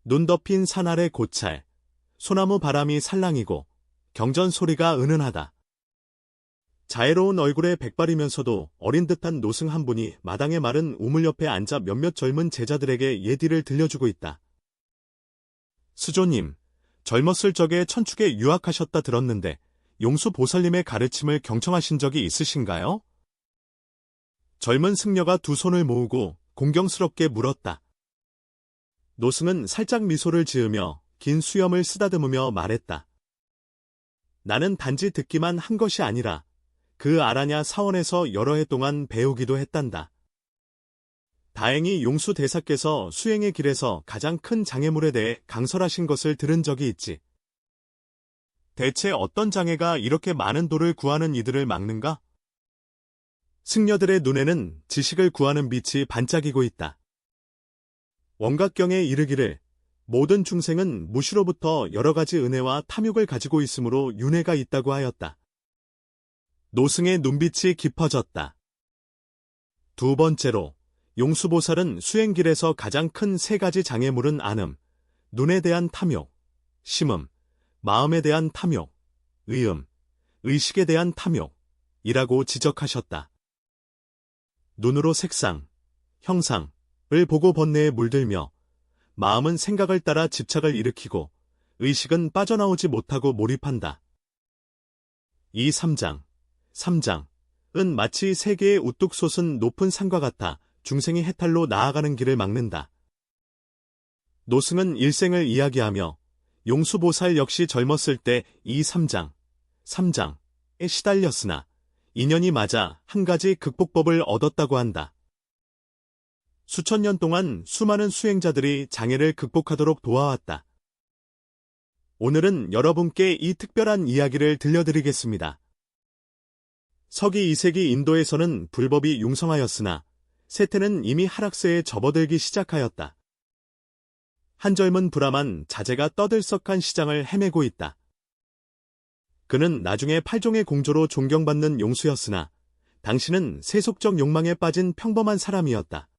눈 덮인 산 아래 고찰, 소나무 바람이 살랑이고 경전 소리가 은은하다. 자애로운 얼굴에 백발이면서도 어린 듯한 노승 한 분이 마당의 마른 우물 옆에 앉아 몇몇 젊은 제자들에게 예디를 들려주고 있다. 스조님, 젊었을 적에 천축에 유학하셨다 들었는데 용수 보살님의 가르침을 경청하신 적이 있으신가요? 젊은 승려가 두 손을 모으고 공경스럽게 물었다. 노승은 살짝 미소를 지으며 긴 수염을 쓰다듬으며 말했다. 나는 단지 듣기만 한 것이 아니라 그 아라냐 사원에서 여러 해 동안 배우기도 했단다. 다행히 용수 대사께서 수행의 길에서 가장 큰 장애물에 대해 강설하신 것을 들은 적이 있지. 대체 어떤 장애가 이렇게 많은 도를 구하는 이들을 막는가? 승려들의 눈에는 지식을 구하는 빛이 반짝이고 있다. 원각경에 이르기를 모든 중생은 무시로부터 여러 가지 은혜와 탐욕을 가지고 있으므로 윤회가 있다고 하였다. 노승의 눈빛이 깊어졌다. 두 번째로 용수보살은 수행길에서 가장 큰 세 가지 장애물은 안음, 눈에 대한 탐욕, 심음, 마음에 대한 탐욕, 의음, 의식에 대한 탐욕이라고 지적하셨다. 눈으로 색상, 형상을 보고 번뇌에 물들며 마음은 생각을 따라 집착을 일으키고 의식은 빠져나오지 못하고 몰입한다. 이 3장은 마치 세 개의 우뚝 솟은 높은 산과 같아 중생이 해탈로 나아가는 길을 막는다. 노승은 일생을 이야기하며 용수보살 역시 젊었을 때 이 3장에 시달렸으나 인연이 맞아 한 가지 극복법을 얻었다고 한다. 수천 년 동안 수많은 수행자들이 장애를 극복하도록 도와왔다. 오늘은 여러분께 이 특별한 이야기를 들려드리겠습니다. 서기 2세기 인도에서는 불법이 융성하였으나 세태는 이미 하락세에 접어들기 시작하였다. 한 젊은 브라만 자제가 떠들썩한 시장을 헤매고 있다. 그는 나중에 팔종의 공조로 존경받는 용수였으나 당신은 세속적 욕망에 빠진 평범한 사람이었다.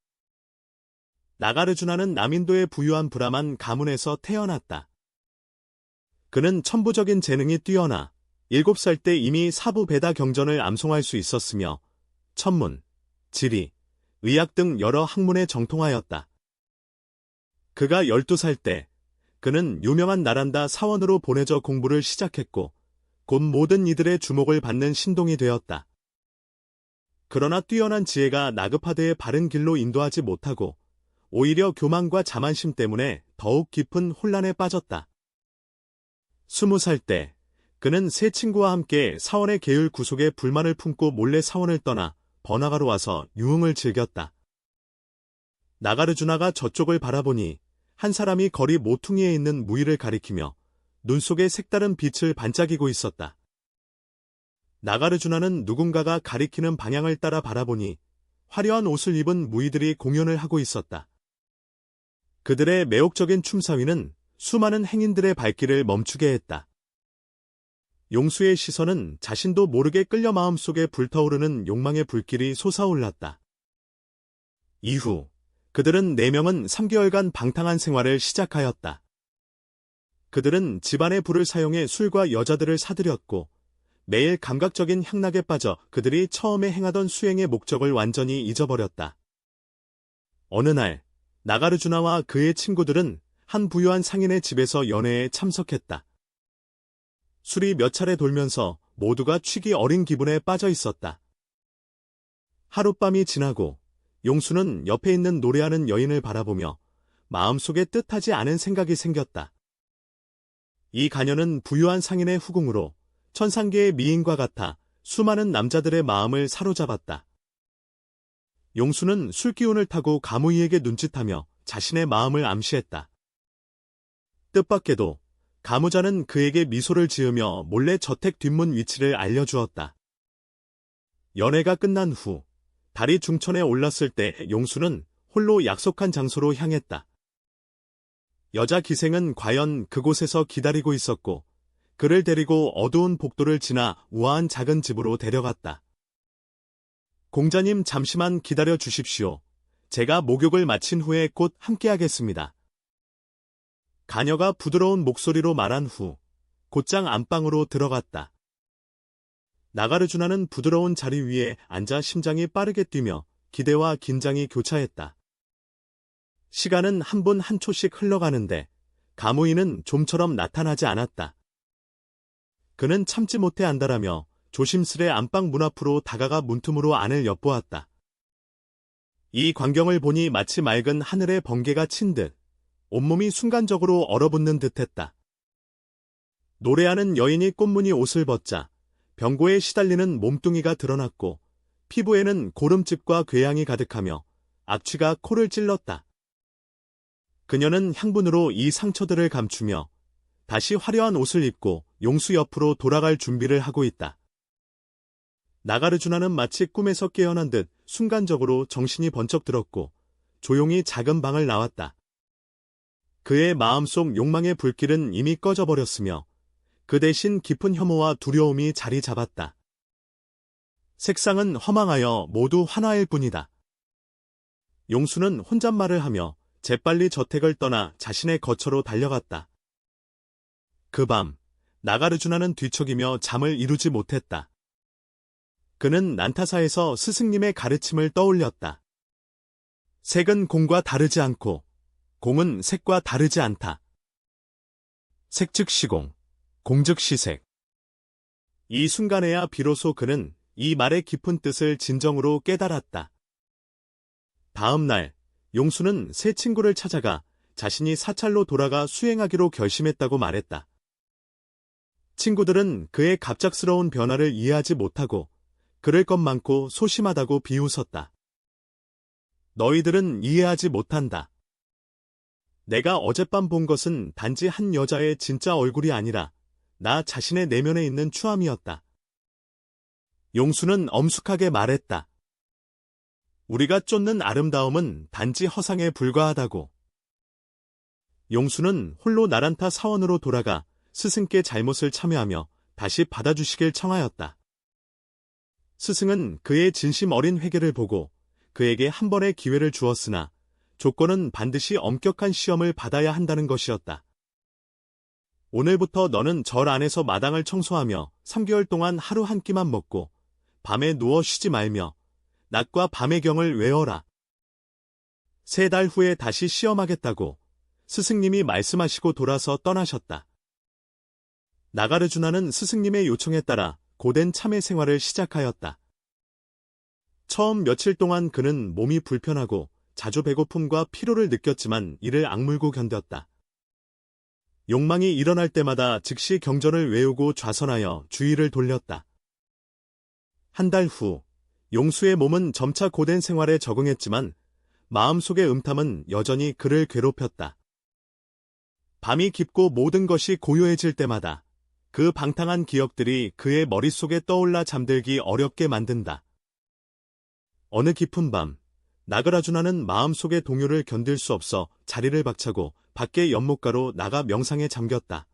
나가르주나는 남인도의 부유한 브라만 가문에서 태어났다. 그는 천부적인 재능이 뛰어나 7살 때 이미 사부 베다 경전을 암송할 수 있었으며 천문, 지리, 의학 등 여러 학문에 정통하였다. 그가 12살 때 그는 유명한 나란다 사원으로 보내져 공부를 시작했고 곧 모든 이들의 주목을 받는 신동이 되었다. 그러나 뛰어난 지혜가 나그파드의 바른 길로 인도하지 못하고 오히려 교만과 자만심 때문에 더욱 깊은 혼란에 빠졌다. 20살 때 그는 세 친구와 함께 사원의 계율 구속에 불만을 품고 몰래 사원을 떠나 번화가로 와서 유흥을 즐겼다. 나가르주나가 저쪽을 바라보니 한 사람이 거리 모퉁이에 있는 무의를 가리키며 눈 속에 색다른 빛을 반짝이고 있었다. 나가르주나는 누군가가 가리키는 방향을 따라 바라보니 화려한 옷을 입은 무의들이 공연을 하고 있었다. 그들의 매혹적인 춤사위는 수많은 행인들의 발길을 멈추게 했다. 용수의 시선은 자신도 모르게 끌려 마음속에 불타오르는 욕망의 불길이 솟아올랐다. 이후 그들은 4명은 3개월간 방탕한 생활을 시작하였다. 그들은 집안의 불을 사용해 술과 여자들을 사들였고 매일 감각적인 향락에 빠져 그들이 처음에 행하던 수행의 목적을 완전히 잊어버렸다. 어느 날 나가르주나와 그의 친구들은 한 부유한 상인의 집에서 연회에 참석했다. 술이 몇 차례 돌면서 모두가 취기 어린 기분에 빠져 있었다. 하룻밤이 지나고 용수는 옆에 있는 노래하는 여인을 바라보며 마음속에 뜻하지 않은 생각이 생겼다. 이 가녀는 부유한 상인의 후궁으로 천상계의 미인과 같아 수많은 남자들의 마음을 사로잡았다. 용수는 술기운을 타고 가무이에게 눈짓하며 자신의 마음을 암시했다. 뜻밖에도 가무자는 그에게 미소를 지으며 몰래 저택 뒷문 위치를 알려주었다. 연회가 끝난 후 달이 중천에 올랐을 때 용수는 홀로 약속한 장소로 향했다. 여자 기생은 과연 그곳에서 기다리고 있었고 그를 데리고 어두운 복도를 지나 우아한 작은 집으로 데려갔다. 공자님 잠시만 기다려 주십시오. 제가 목욕을 마친 후에 곧 함께하겠습니다. 가녀가 부드러운 목소리로 말한 후 곧장 안방으로 들어갔다. 나가르주나는 부드러운 자리 위에 앉아 심장이 빠르게 뛰며 기대와 긴장이 교차했다. 시간은 한 분 한 초씩 흘러가는데 가무인은 좀처럼 나타나지 않았다. 그는 참지 못해 안달하며 조심스레 안방 문 앞으로 다가가 문틈으로 안을 엿보았다. 이 광경을 보니 마치 맑은 하늘에 번개가 친 듯 온몸이 순간적으로 얼어붙는 듯했다. 노래하는 여인이 꽃무늬 옷을 벗자 병고에 시달리는 몸뚱이가 드러났고 피부에는 고름집과 궤양이 가득하며 악취가 코를 찔렀다. 그녀는 향분으로 이 상처들을 감추며 다시 화려한 옷을 입고 용수 옆으로 돌아갈 준비를 하고 있다. 나가르주나는 마치 꿈에서 깨어난 듯 순간적으로 정신이 번쩍 들었고 조용히 작은 방을 나왔다. 그의 마음속 욕망의 불길은 이미 꺼져버렸으며 그 대신 깊은 혐오와 두려움이 자리 잡았다. 색상은 허망하여 모두 환화일 뿐이다. 용수는 혼잣말을 하며 재빨리 저택을 떠나 자신의 거처로 달려갔다. 그 밤, 나가르주나는 뒤척이며 잠을 이루지 못했다. 그는 난타사에서 스승님의 가르침을 떠올렸다. 색은 공과 다르지 않고 공은 색과 다르지 않다. 색 즉 시공, 공 즉 시색. 이 순간에야 비로소 그는 이 말의 깊은 뜻을 진정으로 깨달았다. 다음 날, 용수는 새 친구를 찾아가 자신이 사찰로 돌아가 수행하기로 결심했다고 말했다. 친구들은 그의 갑작스러운 변화를 이해하지 못하고 그럴 것 많고 소심하다고 비웃었다. 너희들은 이해하지 못한다. 내가 어젯밤 본 것은 단지 한 여자의 진짜 얼굴이 아니라 나 자신의 내면에 있는 추함이었다. 용수는 엄숙하게 말했다. 우리가 쫓는 아름다움은 단지 허상에 불과하다고. 용수는 홀로 나란타 사원으로 돌아가 스승께 잘못을 참여하며 다시 받아주시길 청하였다. 스승은 그의 진심 어린 회개를 보고 그에게 한 번의 기회를 주었으나 조건은 반드시 엄격한 시험을 받아야 한다는 것이었다. 오늘부터 너는 절 안에서 마당을 청소하며 3개월 동안 하루 한 끼만 먹고 밤에 누워 쉬지 말며 낮과 밤의 경을 외워라. 3달 후에 다시 시험하겠다고 스승님이 말씀하시고 돌아서 떠나셨다. 나가르주나는 스승님의 요청에 따라 고된 참회 생활을 시작하였다. 처음 며칠 동안 그는 몸이 불편하고 자주 배고픔과 피로를 느꼈지만 이를 악물고 견뎠다. 욕망이 일어날 때마다 즉시 경전을 외우고 좌선하여 주의를 돌렸다. 한 달 후, 용수의 몸은 점차 고된 생활에 적응했지만 마음속의 음탐은 여전히 그를 괴롭혔다. 밤이 깊고 모든 것이 고요해질 때마다 그 방탕한 기억들이 그의 머릿속에 떠올라 잠들기 어렵게 만든다. 어느 깊은 밤, 나가라주나는 마음속의 동요를 견딜 수 없어 자리를 박차고 밖의 연못가로 나가 명상에 잠겼다.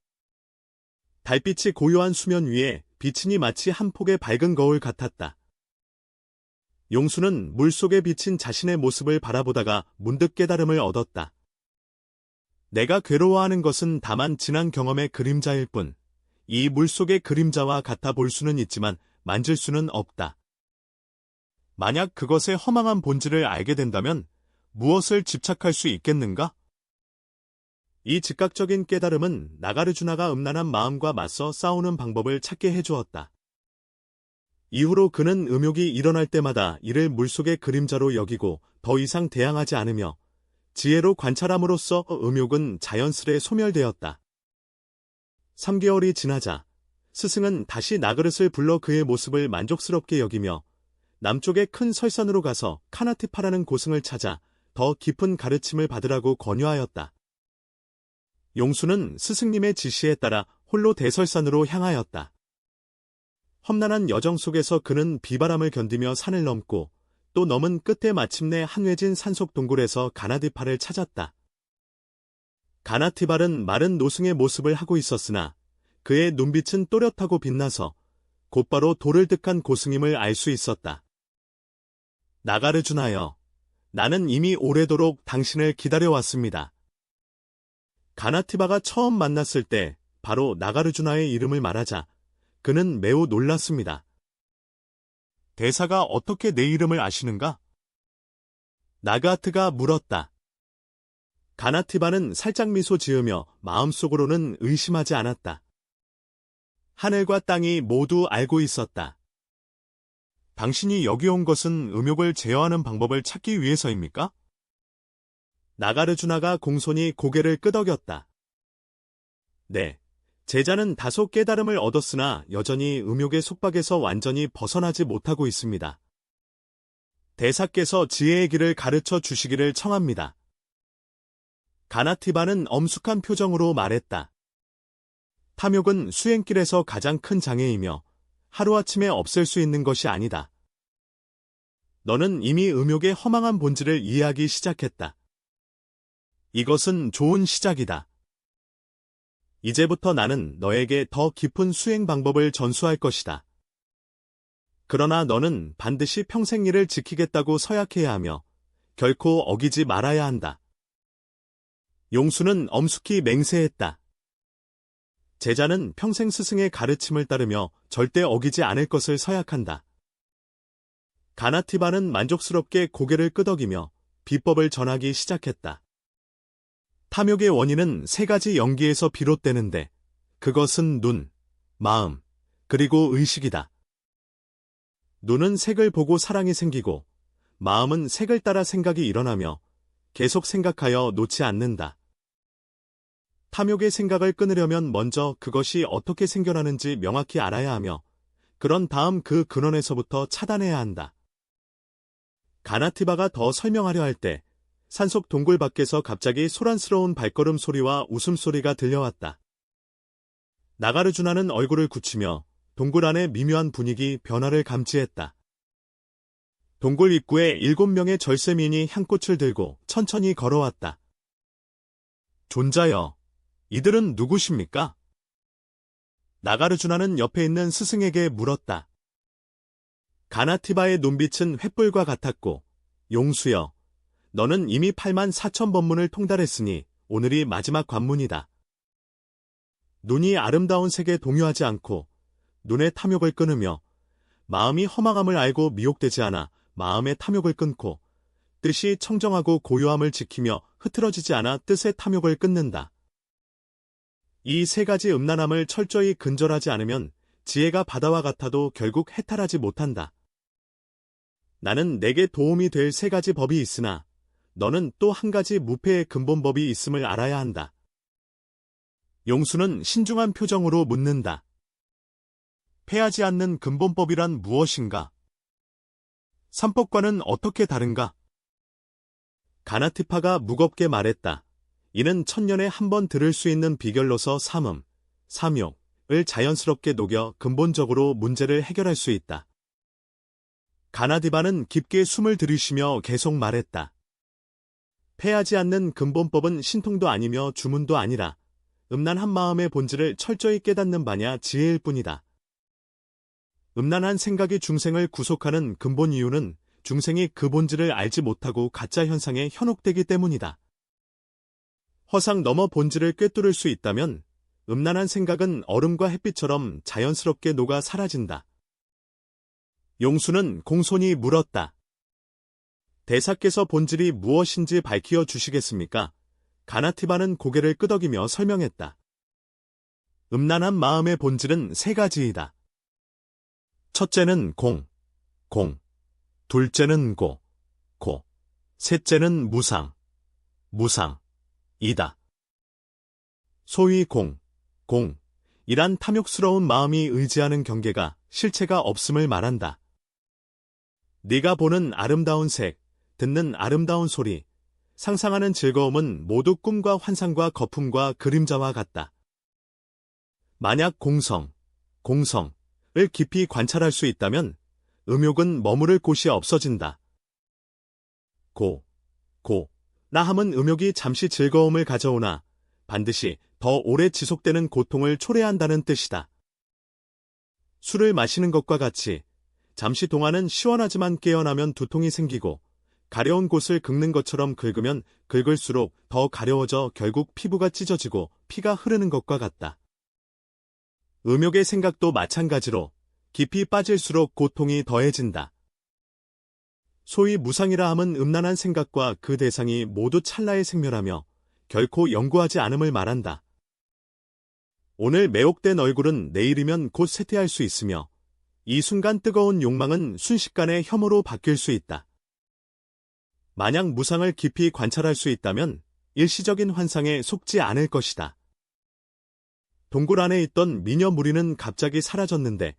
달빛이 고요한 수면 위에 비치니 마치 한 폭의 밝은 거울 같았다. 용수는 물속에 비친 자신의 모습을 바라보다가 문득 깨달음을 얻었다. 내가 괴로워하는 것은 다만 지난 경험의 그림자일 뿐, 이 물속의 그림자와 같아 볼 수는 있지만 만질 수는 없다. 만약 그것의 허망한 본질을 알게 된다면 무엇을 집착할 수 있겠는가? 이 즉각적인 깨달음은 나가르주나가 음란한 마음과 맞서 싸우는 방법을 찾게 해주었다. 이후로 그는 음욕이 일어날 때마다 이를 물속의 그림자로 여기고 더 이상 대항하지 않으며 지혜로 관찰함으로써 음욕은 자연스레 소멸되었다. 3개월이 지나자 스승은 다시 나그릇을 불러 그의 모습을 만족스럽게 여기며 남쪽의 큰 설산으로 가서 카나티파라는 고승을 찾아 더 깊은 가르침을 받으라고 권유하였다. 용수는 스승님의 지시에 따라 홀로 대설산으로 향하였다. 험난한 여정 속에서 그는 비바람을 견디며 산을 넘고 또 넘은 끝에 마침내 한외진 산속 동굴에서 가나티파를 찾았다. 가나티발은 마른 노승의 모습을 하고 있었으나 그의 눈빛은 또렷하고 빛나서 곧바로 돌을 득한 고승임을 알 수 있었다. 나가르주나여, 나는 이미 오래도록 당신을 기다려왔습니다. 가나티바가 처음 만났을 때 바로 나가르주나의 이름을 말하자 그는 매우 놀랐습니다. 대사가 어떻게 내 이름을 아시는가? 나가트가 물었다. 가나티바는 살짝 미소 지으며 마음속으로는 의심하지 않았다. 하늘과 땅이 모두 알고 있었다. 당신이 여기 온 것은 음욕을 제어하는 방법을 찾기 위해서입니까? 나가르주나가 공손히 고개를 끄덕였다. 네, 제자는 다소 깨달음을 얻었으나 여전히 음욕의 속박에서 완전히 벗어나지 못하고 있습니다. 대사께서 지혜의 길을 가르쳐 주시기를 청합니다. 가나티바는 엄숙한 표정으로 말했다. 탐욕은 수행길에서 가장 큰 장애이며 하루아침에 없앨 수 있는 것이 아니다. 너는 이미 음욕의 허망한 본질을 이해하기 시작했다. 이것은 좋은 시작이다. 이제부터 나는 너에게 더 깊은 수행 방법을 전수할 것이다. 그러나 너는 반드시 평생 일을 지키겠다고 서약해야 하며 결코 어기지 말아야 한다. 용수는 엄숙히 맹세했다. 제자는 평생 스승의 가르침을 따르며 절대 어기지 않을 것을 서약한다. 가나티바는 만족스럽게 고개를 끄덕이며 비법을 전하기 시작했다. 탐욕의 원인은 세 가지 연기에서 비롯되는데 그것은 눈, 마음, 그리고 의식이다. 눈은 색을 보고 사랑이 생기고 마음은 색을 따라 생각이 일어나며 계속 생각하여 놓지 않는다. 탐욕의 생각을 끊으려면 먼저 그것이 어떻게 생겨나는지 명확히 알아야 하며 그런 다음 그 근원에서부터 차단해야 한다. 가나티바가 더 설명하려 할 때 산속 동굴 밖에서 갑자기 소란스러운 발걸음 소리와 웃음소리가 들려왔다. 나가르주나는 얼굴을 굳히며 동굴 안의 미묘한 분위기 변화를 감지했다. 동굴 입구에 7명의 절세미인이 향꽃을 들고 천천히 걸어왔다. 존자여, 이들은 누구십니까? 나가르주나는 옆에 있는 스승에게 물었다. 가나티바의 눈빛은 횃불과 같았고, 용수여, 너는 이미 84,000번문을 통달했으니 오늘이 마지막 관문이다. 눈이 아름다운 색에 동요하지 않고 눈의 탐욕을 끊으며 마음이 허망함을 알고 미혹되지 않아 마음의 탐욕을 끊고 뜻이 청정하고 고요함을 지키며 흐트러지지 않아 뜻의 탐욕을 끊는다. 이 세 가지 음란함을 철저히 근절하지 않으면 지혜가 바다와 같아도 결국 해탈하지 못한다. 나는 내게 도움이 될 세 가지 법이 있으나 너는 또 한 가지 무패의 근본법이 있음을 알아야 한다. 용수는 신중한 표정으로 묻는다. 패하지 않는 근본법이란 무엇인가? 삼법과는 어떻게 다른가? 가나티파가 무겁게 말했다. 이는 천년에 한 번 들을 수 있는 비결로서 삼음, 삼욕을 자연스럽게 녹여 근본적으로 문제를 해결할 수 있다. 가나티바는 깊게 숨을 들이쉬며 계속 말했다. 패하지 않는 근본법은 신통도 아니며 주문도 아니라 음란한 마음의 본질을 철저히 깨닫는 바냐 지혜일 뿐이다. 음란한 생각이 중생을 구속하는 근본 이유는 중생이 그 본질을 알지 못하고 가짜 현상에 현혹되기 때문이다. 허상 넘어 본질을 꿰뚫을 수 있다면 음란한 생각은 얼음과 햇빛처럼 자연스럽게 녹아 사라진다. 용수는 공손히 물었다. 대사께서 본질이 무엇인지 밝혀 주시겠습니까? 가나티바는 고개를 끄덕이며 설명했다. 음란한 마음의 본질은 세 가지이다. 첫째는 공, 둘째는 고, 셋째는 무상이다. 소위 공이란 탐욕스러운 마음이 의지하는 경계가 실체가 없음을 말한다. 네가 보는 아름다운 색, 듣는 아름다운 소리, 상상하는 즐거움은 모두 꿈과 환상과 거품과 그림자와 같다. 만약 공성을 깊이 관찰할 수 있다면 음욕은 머무를 곳이 없어진다. 나함은 음욕이 잠시 즐거움을 가져오나 반드시 더 오래 지속되는 고통을 초래한다는 뜻이다. 술을 마시는 것과 같이 잠시 동안은 시원하지만 깨어나면 두통이 생기고 가려운 곳을 긁는 것처럼 긁으면 긁을수록 더 가려워져 결국 피부가 찢어지고 피가 흐르는 것과 같다. 음욕의 생각도 마찬가지로 깊이 빠질수록 고통이 더해진다. 소위 무상이라 함은 음란한 생각과 그 대상이 모두 찰나에 생멸하며 결코 영구하지 않음을 말한다. 오늘 매혹된 얼굴은 내일이면 곧 쇠퇴할 수 있으며 이 순간 뜨거운 욕망은 순식간에 혐오로 바뀔 수 있다. 만약 무상을 깊이 관찰할 수 있다면 일시적인 환상에 속지 않을 것이다. 동굴 안에 있던 미녀 무리는 갑자기 사라졌는데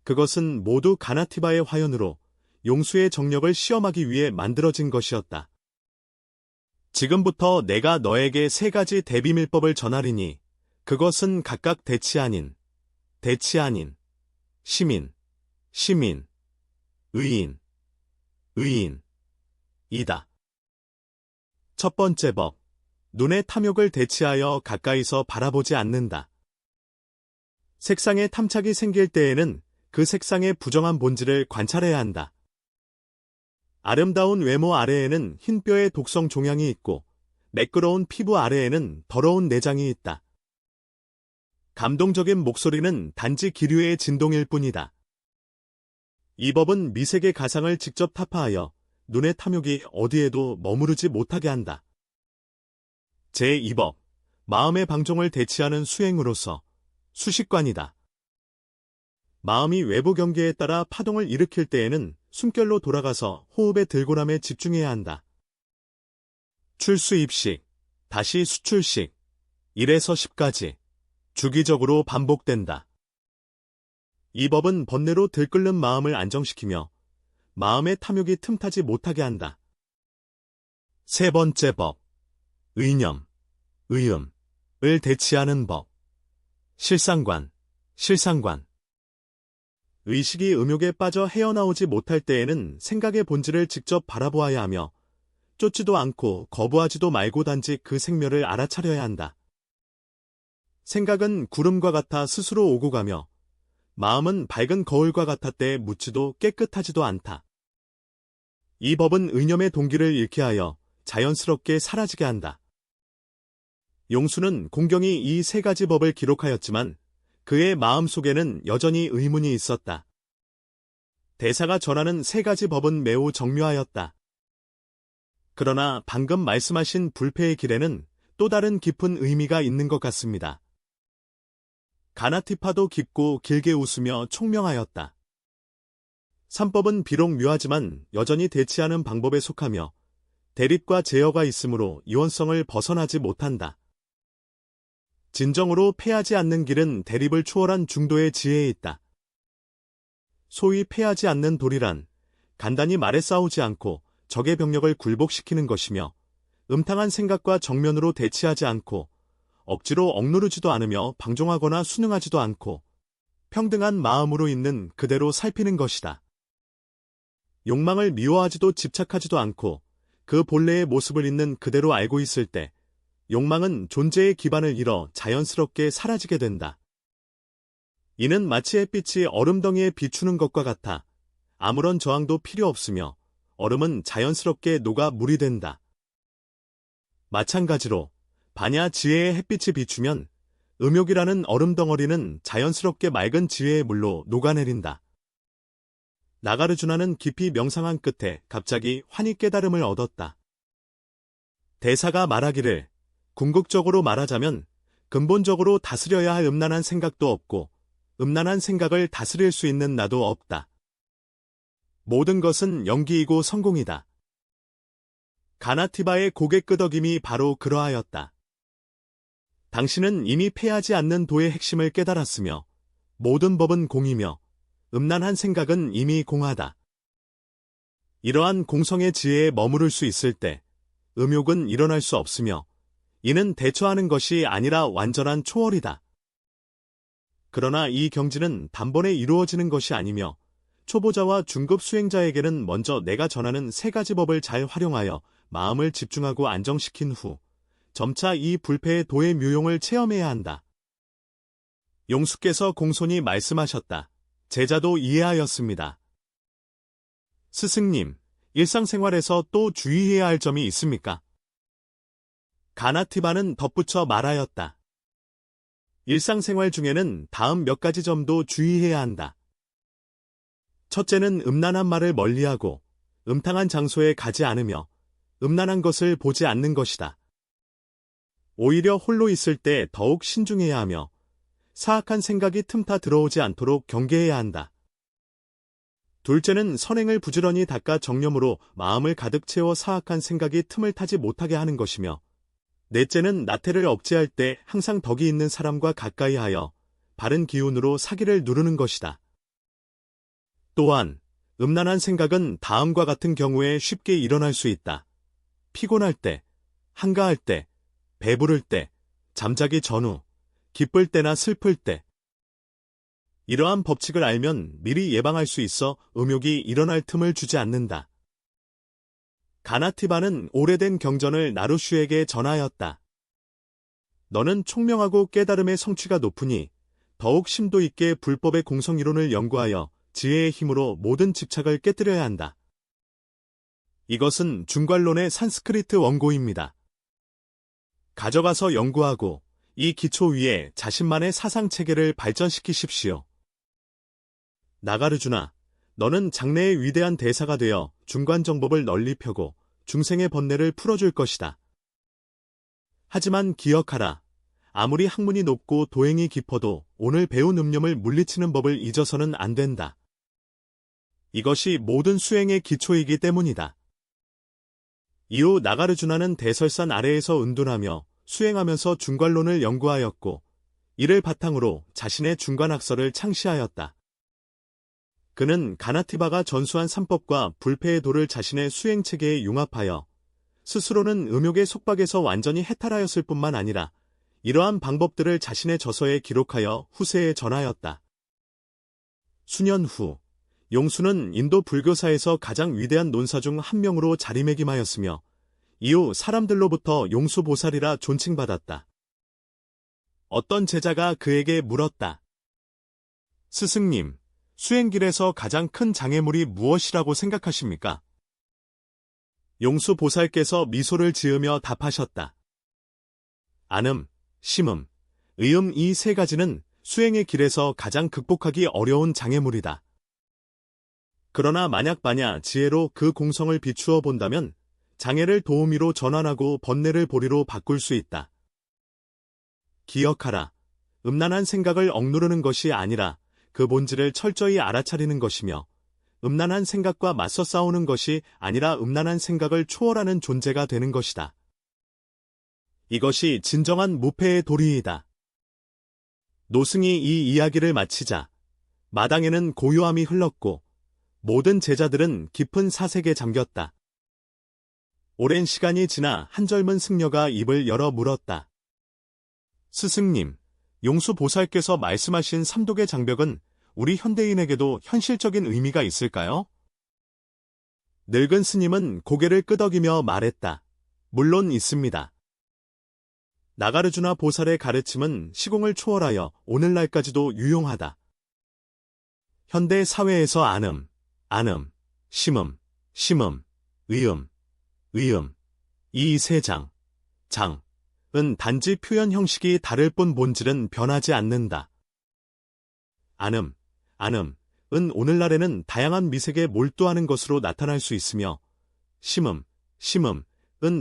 그것은 모두 가나티바의 화연으로 용수의 정력을 시험하기 위해 만들어진 것이었다. 지금부터 내가 너에게 3가지 대비밀법을 전하리니 그것은 각각 대치 아닌, 시민, 의인이다. 첫 번째 법, 눈의 탐욕을 대치하여 가까이서 바라보지 않는다. 색상에 탐착이 생길 때에는 그 색상의 부정한 본질을 관찰해야 한다. 아름다운 외모 아래에는 흰 뼈의 독성 종양이 있고 매끄러운 피부 아래에는 더러운 내장이 있다. 감동적인 목소리는 단지 기류의 진동일 뿐이다. 이 법은 미색의 가상을 직접 타파하여 눈의 탐욕이 어디에도 머무르지 못하게 한다. 제2법, 마음의 방종을 대치하는 수행으로서 수식관이다. 마음이 외부 경계에 따라 파동을 일으킬 때에는 숨결로 돌아가서 호흡의 들고남에 집중해야 한다. 출수입식, 다시 수출식, 1에서 10까지 주기적으로 반복된다. 이 법은 번뇌로 들끓는 마음을 안정시키며 마음의 탐욕이 틈타지 못하게 한다. 세 번째 법, 의념, 의음을 대치하는 법. 실상관. 의식이 음욕에 빠져 헤어나오지 못할 때에는 생각의 본질을 직접 바라보아야 하며 쫓지도 않고 거부하지도 말고 단지 그 생멸을 알아차려야 한다. 생각은 구름과 같아 스스로 오고 가며 마음은 밝은 거울과 같았때 묻지도 깨끗하지도 않다. 이 법은 의념의 동기를 잃게 하여 자연스럽게 사라지게 한다. 용수는 공경이 이 3가지 법을 기록하였지만 그의 마음속에는 여전히 의문이 있었다. 대사가 전하는 3가지 법은 매우 정묘하였다. 그러나 방금 말씀하신 불패의 길에는 또 다른 깊은 의미가 있는 것 같습니다. 가나티파도 깊고 길게 웃으며 총명하였다. 3법은 비록 묘하지만 여전히 대치하는 방법에 속하며 대립과 제어가 있으므로 이원성을 벗어나지 못한다. 진정으로 패하지 않는 길은 대립을 초월한 중도의 지혜에 있다. 소위 패하지 않는 도리란 간단히 말에 싸우지 않고 적의 병력을 굴복시키는 것이며 음탕한 생각과 정면으로 대치하지 않고 억지로 억누르지도 않으며 방종하거나 순응하지도 않고 평등한 마음으로 있는 그대로 살피는 것이다. 욕망을 미워하지도 집착하지도 않고 그 본래의 모습을 있는 그대로 알고 있을 때 욕망은 존재의 기반을 잃어 자연스럽게 사라지게 된다. 이는 마치 햇빛이 얼음덩이에 비추는 것과 같아 아무런 저항도 필요 없으며 얼음은 자연스럽게 녹아 물이 된다. 마찬가지로 반야 지혜의 햇빛이 비추면 음욕이라는 얼음덩어리는 자연스럽게 맑은 지혜의 물로 녹아내린다. 나가르주나는 깊이 명상한 끝에 갑자기 환히 깨달음을 얻었다. 대사가 말하기를 궁극적으로 말하자면 근본적으로 다스려야 할 음란한 생각도 없고 음란한 생각을 다스릴 수 있는 나도 없다. 모든 것은 연기이고 성공이다. 가나티바의 고개 끄덕임이 바로 그러하였다. 당신은 이미 패하지 않는 도의 핵심을 깨달았으며 모든 법은 공이며 음란한 생각은 이미 공하다. 이러한 공성의 지혜에 머무를 수 있을 때 음욕은 일어날 수 없으며 이는 대처하는 것이 아니라 완전한 초월이다. 그러나 이 경지는 단번에 이루어지는 것이 아니며 초보자와 중급 수행자에게는 먼저 내가 전하는 3가지 법을 잘 활용하여 마음을 집중하고 안정시킨 후 점차 이 불패의 도의 묘용을 체험해야 한다. 용수께서 공손히 말씀하셨다. 제자도 이해하였습니다. 스승님, 일상생활에서 또 주의해야 할 점이 있습니까? 가나티바는 덧붙여 말하였다. 일상생활 중에는 다음 몇 가지 점도 주의해야 한다. 첫째는 음란한 말을 멀리하고 음탕한 장소에 가지 않으며 음란한 것을 보지 않는 것이다. 오히려 홀로 있을 때 더욱 신중해야 하며 사악한 생각이 틈타 들어오지 않도록 경계해야 한다. 둘째는 선행을 부지런히 닦아 정념으로 마음을 가득 채워 사악한 생각이 틈을 타지 못하게 하는 것이며, 넷째는 나태를 억제할 때 항상 덕이 있는 사람과 가까이 하여 바른 기운으로 사기를 누르는 것이다. 또한 음란한 생각은 다음과 같은 경우에 쉽게 일어날 수 있다. 피곤할 때, 한가할 때, 배부를 때, 잠자기 전후, 기쁠 때나 슬플 때. 이러한 법칙을 알면 미리 예방할 수 있어 음욕이 일어날 틈을 주지 않는다. 가나티바는 오래된 경전을 나루슈에게 전하였다. 너는 총명하고 깨달음의 성취가 높으니 더욱 심도 있게 불법의 공성이론을 연구하여 지혜의 힘으로 모든 집착을 깨뜨려야 한다. 이것은 중괄론의 산스크리트 원고입니다. 가져가서 연구하고 이 기초 위에 자신만의 사상체계를 발전시키십시오. 나가르주나, 너는 장래의 위대한 대사가 되어 중관정법을 널리 펴고 중생의 번뇌를 풀어줄 것이다. 하지만 기억하라. 아무리 학문이 높고 도행이 깊어도 오늘 배운 읍념을 물리치는 법을 잊어서는 안 된다. 이것이 모든 수행의 기초이기 때문이다. 이후 나가르주나는 대설산 아래에서 은둔하며 수행하면서 중관론을 연구하였고, 이를 바탕으로 자신의 중관학설을 창시하였다. 그는 가나티바가 전수한 삼법과 불패의 도를 자신의 수행체계에 융합하여 스스로는 음욕의 속박에서 완전히 해탈하였을 뿐만 아니라 이러한 방법들을 자신의 저서에 기록하여 후세에 전하였다. 수년 후, 용수는 인도 불교사에서 가장 위대한 논사 중 한 명으로 자리매김하였으며 이후 사람들로부터 용수보살이라 존칭받았다. 어떤 제자가 그에게 물었다. 스승님, 수행길에서 가장 큰 장애물이 무엇이라고 생각하십니까? 용수보살께서 미소를 지으며 답하셨다. 안음, 심음, 의음 이 세 가지는 수행의 길에서 가장 극복하기 어려운 장애물이다. 그러나 만약 지혜로 그 공성을 비추어 본다면 장애를 도우미로 전환하고 번뇌를 보리로 바꿀 수 있다. 기억하라. 음란한 생각을 억누르는 것이 아니라 그 본질을 철저히 알아차리는 것이며, 음란한 생각과 맞서 싸우는 것이 아니라 음란한 생각을 초월하는 존재가 되는 것이다. 이것이 진정한 무패의 도리이다. 노승이 이 이야기를 마치자 마당에는 고요함이 흘렀고 모든 제자들은 깊은 사색에 잠겼다. 오랜 시간이 지나 한 젊은 승려가 입을 열어 물었다. 스승님, 용수보살께서 말씀하신 삼독의 장벽은 우리 현대인에게도 현실적인 의미가 있을까요? 늙은 스님은 고개를 끄덕이며 말했다. 물론 있습니다. 나가르주나 보살의 가르침은 시공을 초월하여 오늘날까지도 유용하다. 현대 사회에서 안음, 심음, 의음, 이 세 장은 단지 표현 형식이 다를 뿐 본질은 변하지 않는다. 안음은 오늘날에는 다양한 미색에 몰두하는 것으로 나타날 수 있으며, 심음은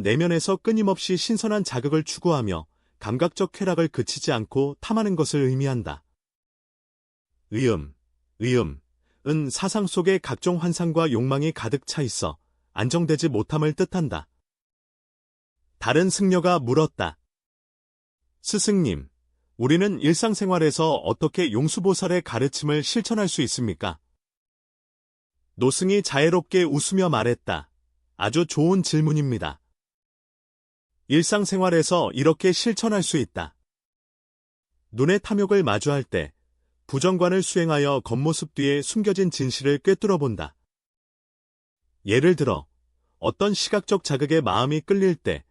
내면에서 끊임없이 신선한 자극을 추구하며 감각적 쾌락을 그치지 않고 탐하는 것을 의미한다. 의음은 사상 속에 각종 환상과 욕망이 가득 차 있어 안정되지 못함을 뜻한다. 다른 승려가 물었다. 스승님, 우리는 일상생활에서 어떻게 용수보살의 가르침을 실천할 수 있습니까? 노승이 자애롭게 웃으며 말했다. 아주 좋은 질문입니다. 일상생활에서 이렇게 실천할 수 있다. 눈의 탐욕을 마주할 때 부정관을 수행하여 겉모습 뒤에 숨겨진 진실을 꿰뚫어 본다. 예를 들어 어떤 시각적 자극에 마음이 끌릴 때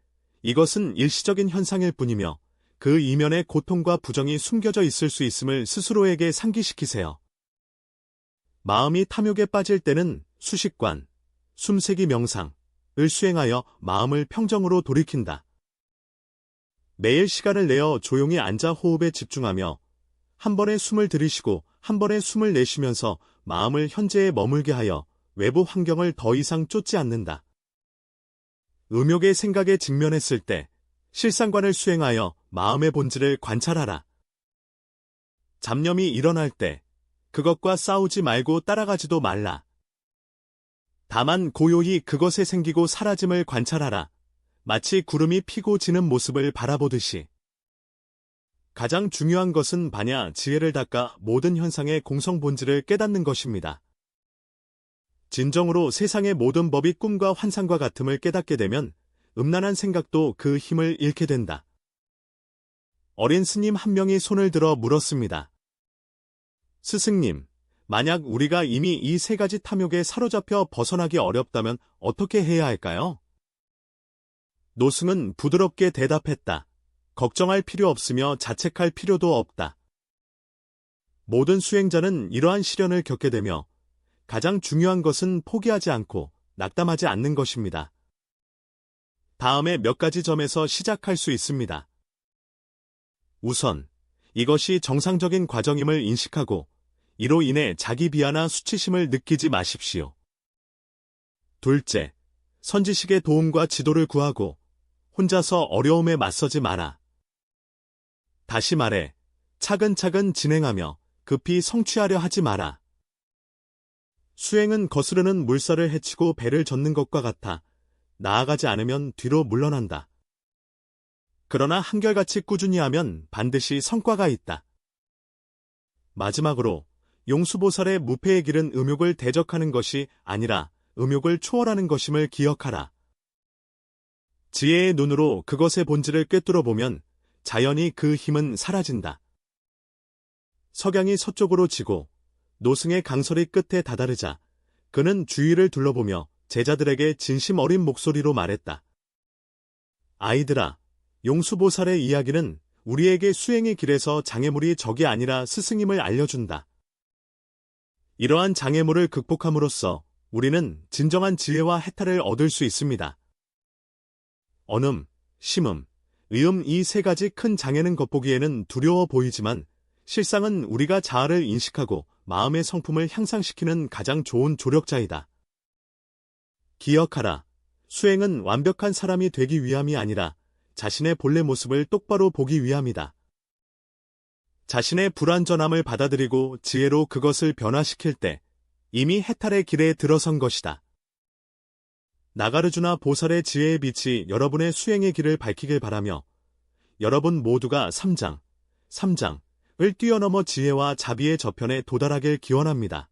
이것은 일시적인 현상일 뿐이며 그 이면에 고통과 부정이 숨겨져 있을 수 있음을 스스로에게 상기시키세요. 마음이 탐욕에 빠질 때는 수식관, 숨세기 명상을 수행하여 마음을 평정으로 돌이킨다. 매일 시간을 내어 조용히 앉아 호흡에 집중하며 한 번에 숨을 들이쉬고 한 번에 숨을 내쉬면서 마음을 현재에 머물게 하여 외부 환경을 더 이상 쫓지 않는다. 음욕의 생각에 직면했을 때 실상관을 수행하여 마음의 본질을 관찰하라. 잡념이 일어날 때 그것과 싸우지 말고 따라가지도 말라. 다만 고요히 그것에 생기고 사라짐을 관찰하라. 마치 구름이 피고 지는 모습을 바라보듯이. 가장 중요한 것은 반야 지혜를 닦아 모든 현상의 공성 본질을 깨닫는 것입니다. 진정으로 세상의 모든 법이 꿈과 환상과 같음을 깨닫게 되면 음란한 생각도 그 힘을 잃게 된다. 어린 스님 한 명이 손을 들어 물었습니다. 스승님, 만약 우리가 이미 이 세 가지 탐욕에 사로잡혀 벗어나기 어렵다면 어떻게 해야 할까요? 노승은 부드럽게 대답했다. 걱정할 필요 없으며 자책할 필요도 없다. 모든 수행자는 이러한 시련을 겪게 되며 가장 중요한 것은 포기하지 않고 낙담하지 않는 것입니다. 다음에 몇 가지 점에서 시작할 수 있습니다. 우선, 이것이 정상적인 과정임을 인식하고 이로 인해 자기 비하나 수치심을 느끼지 마십시오. 둘째, 선지식의 도움과 지도를 구하고 혼자서 어려움에 맞서지 마라. 다시 말해, 차근차근 진행하며 급히 성취하려 하지 마라. 수행은 거스르는 물살을 헤치고 배를 젓는 것과 같아 나아가지 않으면 뒤로 물러난다. 그러나 한결같이 꾸준히 하면 반드시 성과가 있다. 마지막으로 용수보살의 무패의 길은 음욕을 대적하는 것이 아니라 음욕을 초월하는 것임을 기억하라. 지혜의 눈으로 그것의 본질을 꿰뚫어 보면 자연히 그 힘은 사라진다. 석양이 서쪽으로 지고 노승의 강설이 끝에 다다르자 그는 주위를 둘러보며 제자들에게 진심 어린 목소리로 말했다. 아이들아, 용수보살의 이야기는 우리에게 수행의 길에서 장애물이 적이 아니라 스승임을 알려준다. 이러한 장애물을 극복함으로써 우리는 진정한 지혜와 해탈을 얻을 수 있습니다. 언음, 심음, 의음 이 세 가지 큰 장애는 겉보기에는 두려워 보이지만 실상은 우리가 자아를 인식하고 마음의 성품을 향상시키는 가장 좋은 조력자이다. 기억하라. 수행은 완벽한 사람이 되기 위함이 아니라 자신의 본래 모습을 똑바로 보기 위함이다. 자신의 불완전함을 받아들이고 지혜로 그것을 변화시킬 때 이미 해탈의 길에 들어선 것이다. 나가르주나 보살의 지혜의 빛이 여러분의 수행의 길을 밝히길 바라며 여러분 모두가 3장을 뛰어넘어 지혜와 자비의 저편에 도달하길 기원합니다.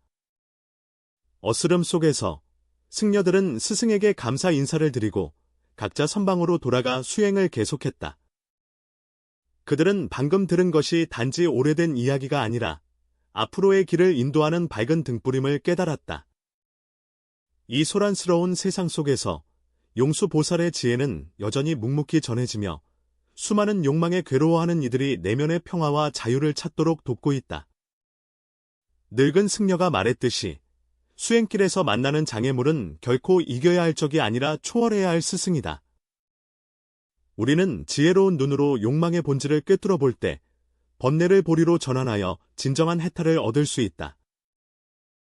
어스름 속에서 승려들은 스승에게 감사 인사를 드리고 각자 선방으로 돌아가 수행을 계속했다. 그들은 방금 들은 것이 단지 오래된 이야기가 아니라 앞으로의 길을 인도하는 밝은 등불임을 깨달았다. 이 소란스러운 세상 속에서 용수보살의 지혜는 여전히 묵묵히 전해지며 수많은 욕망에 괴로워하는 이들이 내면의 평화와 자유를 찾도록 돕고 있다. 늙은 승려가 말했듯이 수행길에서 만나는 장애물은 결코 이겨야 할 적이 아니라 초월해야 할 스승이다. 우리는 지혜로운 눈으로 욕망의 본질을 꿰뚫어 볼 때 번뇌를 보리로 전환하여 진정한 해탈을 얻을 수 있다.